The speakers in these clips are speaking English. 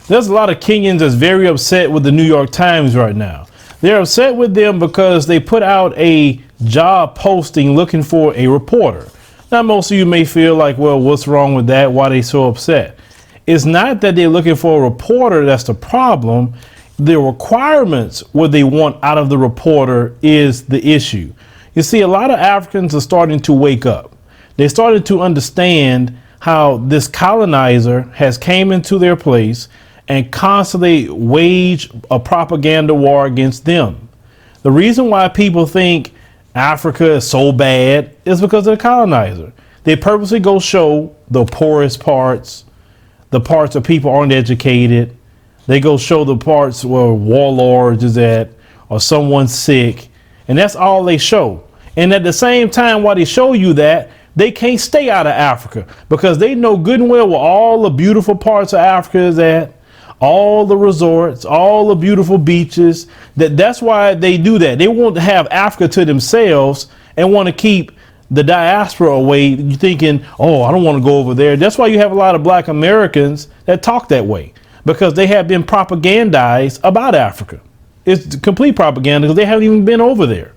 There's a lot of Kenyans that's very upset with the New York Times right now. They're upset with them because they put out a job posting looking for a reporter. Now, most of you may feel like, well, what's wrong with that? Why are they so upset? It's not that they're looking for a reporter that's the problem. The requirements, what they want out of the reporter, is the issue. You see, a lot of Africans are starting to wake up. They started to understand how this colonizer has came into their place and constantly wage a propaganda war against them. The reason why people think Africa is so bad is because of the colonizer. They purposely go show the poorest parts, the parts of people aren't educated. They go show the parts where warlords is at or someone's sick. And that's all they show. And at the same time, while they show you that, they can't stay out of Africa because they know good and well where all the beautiful parts of Africa is at, all the resorts, all the beautiful beaches. That's why they do that. They want to have Africa to themselves and want to keep the diaspora away. You're thinking, oh, I don't want to go over there. That's why you have a lot of black Americans that talk that way, because they have been propagandized about Africa. It's complete propaganda because they haven't even been over there.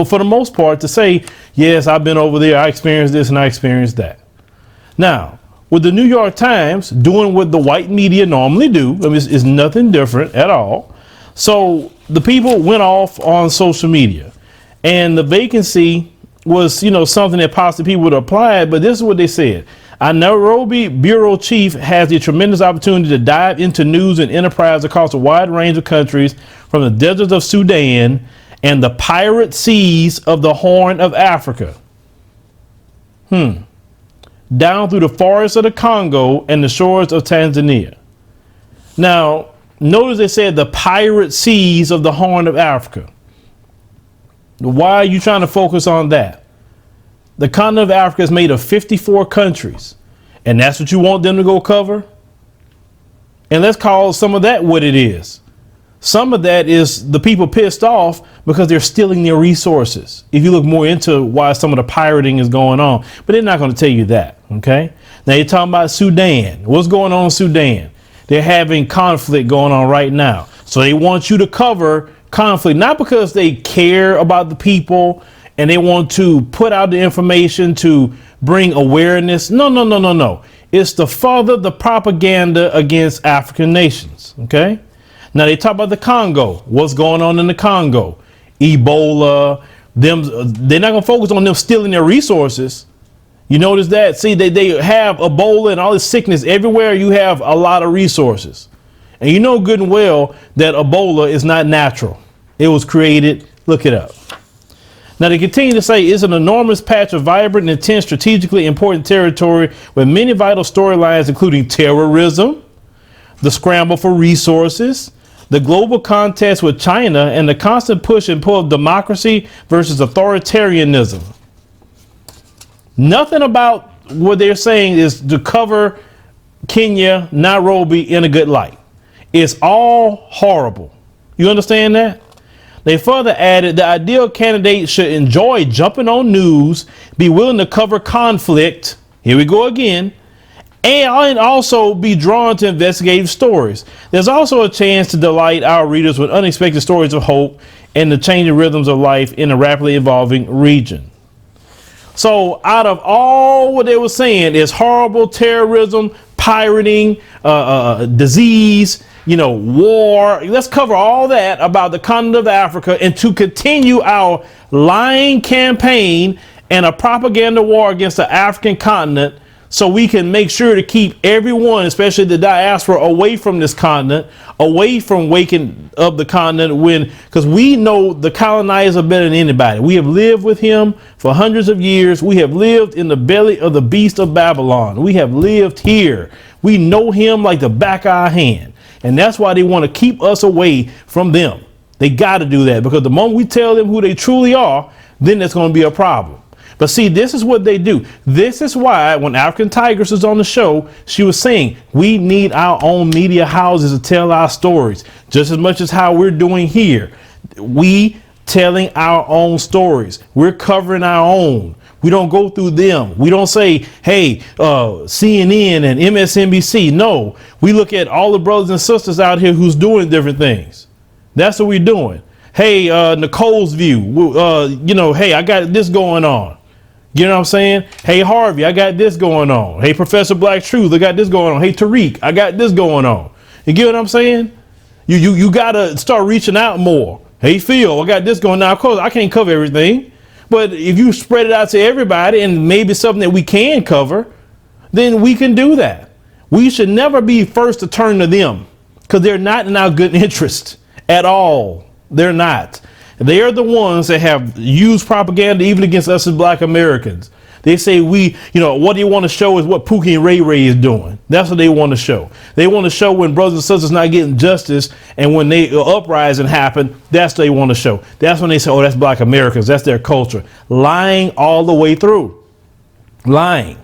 For the most part, to say, yes, I've been over there, I experienced this and I experienced that. Now, with the New York Times doing what the white media normally do, I mean, it's nothing different at all. So the people went off on social media, and the vacancy was, something that possibly people would apply, but this is what they said. Our Nairobi bureau chief has a tremendous opportunity to dive into news and enterprise across a wide range of countries, from the deserts of Sudan and the pirate seas of the Horn of Africa, down through the forests of the Congo and the shores of Tanzania. Now, notice they said the pirate seas of the Horn of Africa. Why are you trying to focus on that? The continent of Africa is made of 54 countries, and that's what you want them to go cover? And let's call some of that what it is. Some of that is the people pissed off because they're stealing their resources. If you look more into why some of the pirating is going on, but they're not going to tell you that. OK, now you're talking about Sudan. What's going on in Sudan? They're having conflict going on right now. So they want you to cover conflict, not because they care about the people and they want to put out the information to bring awareness. No. It's to further the propaganda against African nations. OK. Now they talk about the Congo. What's going on in the Congo? Ebola. They're not going to focus on them stealing their resources. You notice that? See, they have Ebola and all this sickness everywhere. You have a lot of resources. And you know good and well that Ebola is not natural. It was created. Look it up. Now they continue to say it's an enormous patch of vibrant, intense, strategically important territory with many vital storylines, including terrorism, the scramble for resources, the global contest with China, and the constant push and pull of democracy versus authoritarianism. Nothing about what they're saying is to cover Kenya, Nairobi in a good light. It's all horrible. You understand that? They further added the ideal candidate should enjoy jumping on news, be willing to cover conflict. Here we go again. And also be drawn to investigative stories. There's also a chance to delight our readers with unexpected stories of hope and the changing rhythms of life in a rapidly evolving region. So out of all what they were saying is horrible terrorism, pirating, disease, war. Let's cover all that about the continent of Africa and to continue our lying campaign and a propaganda war against the African continent, so we can make sure to keep everyone, especially the diaspora, away from this continent, away from waking up the continent, because we know the colonizer better than anybody. We have lived with him for hundreds of years. We have lived in the belly of the beast of Babylon. We have lived here. We know him like the back of our hand. And that's why they want to keep us away from them. They got to do that, because the moment we tell them who they truly are, then there's going to be a problem. But see, this is what they do. This is why when African Tigress was on the show, she was saying we need our own media houses to tell our stories just as much as how we're doing here. We telling our own stories. We're covering our own. We don't go through them. We don't say, hey, CNN and MSNBC. No, we look at all the brothers and sisters out here who's doing different things. That's what we're doing. Hey, Nicole's View, hey, I got this going on. You know what I'm saying? Hey, Harvey, I got this going on. Hey, Professor Black Truth, I got this going on. Hey, Tariq, I got this going on. You get what I'm saying? You got to start reaching out more. Hey, Phil, I got this going on. Of course, I can't cover everything. But if you spread it out to everybody and maybe something that we can cover, then we can do that. We should never be first to turn to them because they're not in our good interest at all. They're not. They are the ones that have used propaganda even against us as Black Americans. They say what they want to show is what Pookie and Ray Ray is doing. That's what they want to show. They want to show when brothers and sisters not getting justice, and when they uprising happen, that's what they want to show. That's when they say, oh, that's Black Americans. That's their culture. Lying all the way through. Lying.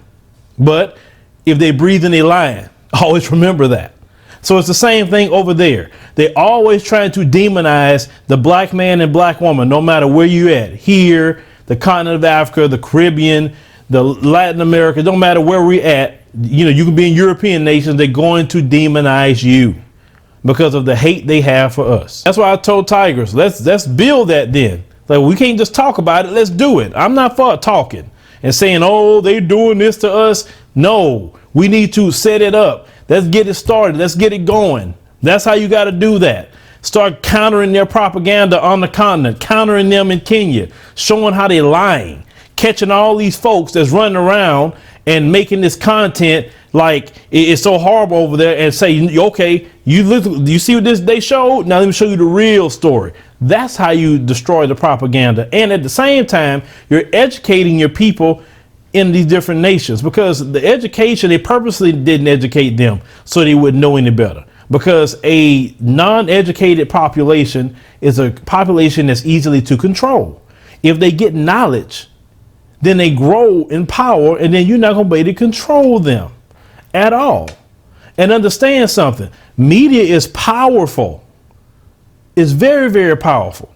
But if they breathe and they lying, always remember that. So it's the same thing over there. They're always trying to demonize the Black man and Black woman, no matter where you at. Here, the continent of Africa, the Caribbean, the Latin America, don't matter where we're at. You can be in European nations. They're going to demonize you because of the hate they have for us. That's why I told Tigers, let's build that then. Like, we can't just talk about it. Let's do it. I'm not for talking and saying, oh, they're doing this to us. No, we need to set it up. Let's get it started. Let's get it going. That's how you got to do that. Start countering their propaganda on the continent, countering them in Kenya, showing how they're lying, catching all these folks that's running around and making this content like it's so horrible over there, and say, okay, you see what they showed? Now let me show you the real story. That's how you destroy the propaganda. And at the same time, you're educating your people in these different nations, because the education, they purposely didn't educate them so they wouldn't know any better. Because a non-educated population is a population that's easily to control. If they get knowledge, then they grow in power, and then you're not going to be able to control them at all. And understand something. Media is powerful. It's very, very powerful.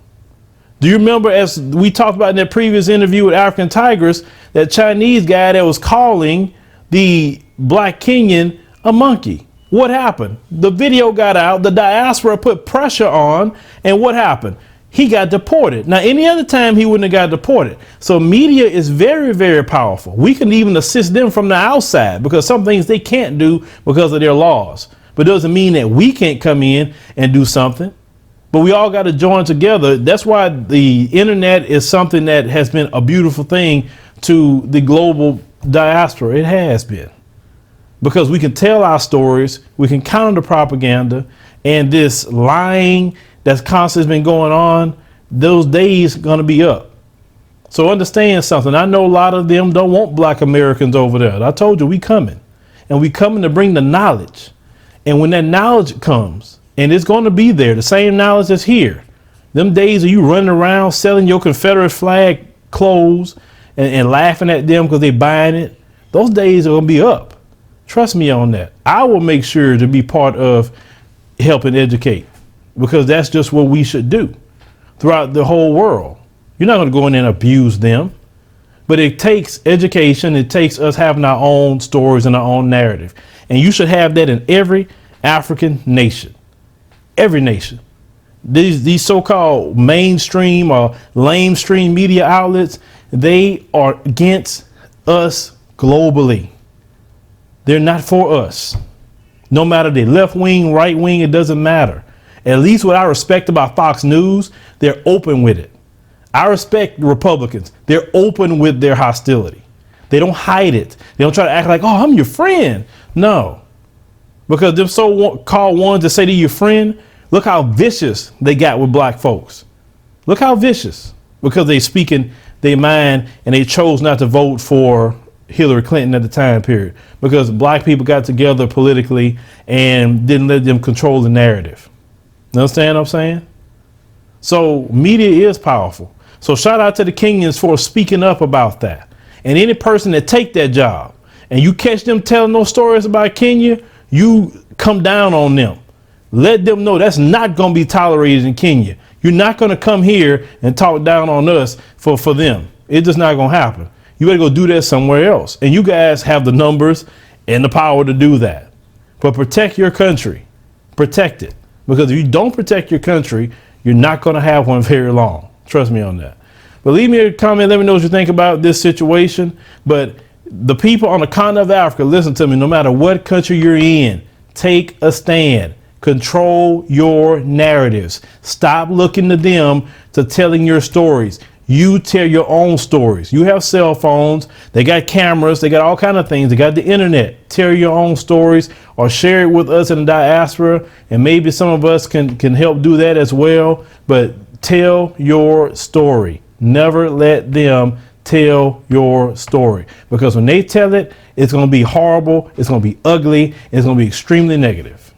Do you remember, as we talked about in that previous interview with African Tigers, that Chinese guy that was calling the Black Kenyan a monkey? What happened? The video got out, the diaspora put pressure on, and what happened? He got deported. Now, any other time he wouldn't have got deported. So media is very, very powerful. We can even assist them from the outside, because some things they can't do because of their laws. But it doesn't mean that we can't come in and do something. But we all got to join together. That's why the internet is something that has been a beautiful thing to the global diaspora. It has been. Because we can tell our stories, we can counter the propaganda, and this lying that's constantly been going on, those days are going to be up. So understand something. I know a lot of them don't want Black Americans over there. I told you, we coming. And we coming to bring the knowledge. And when that knowledge comes, and it's going to be there, the same knowledge that's here. Them days of you running around selling your Confederate flag clothes and laughing at them because they buying it, those days are going to be up. Trust me on that. I will make sure to be part of helping educate, because that's just what we should do throughout the whole world. You're not going to go in and abuse them, but it takes education. It takes us having our own stories and our own narrative. And you should have that in every African nation, every nation. These so-called mainstream or lamestream media outlets, they are against us globally. They're not for us. No matter the left wing, right wing, it doesn't matter. At least what I respect about Fox News, they're open with it. I respect the Republicans. They're open with their hostility. They don't hide it. They don't try to act like, oh, I'm your friend. No. Because them so-called ones that say they're your friend, look how vicious they got with Black folks. Look how vicious. Because they speaking their mind, and they chose not to vote for Hillary Clinton at the time period, because Black people got together politically and didn't let them control the narrative. You understand what I'm saying? So media is powerful. So shout out to the Kenyans for speaking up about that. And any person that take that job and you catch them telling those stories about Kenya, you come down on them. Let them know that's not going to be tolerated in Kenya. You're not going to come here and talk down on us for them. It's just not going to happen. you better go do that somewhere else. And you guys have the numbers and the power to do that. But protect your country. Protect it. Because if you don't protect your country, you're not going to have one very long. Trust me on that. But leave me a comment. Let me know what you think about this situation. But the people on the continent of Africa, listen to me, no matter what country you're in, take a stand. Control your narratives. Stop looking to them to telling your stories. You tell your own stories. You have cell phones. They got cameras. They got all kinds of things. They got the internet. Tell your own stories or share it with us in the diaspora. And maybe some of us can help do that as well. But tell your story. Never let them tell your story. Because when they tell it, it's going to be horrible. It's going to be ugly. It's going to be extremely negative.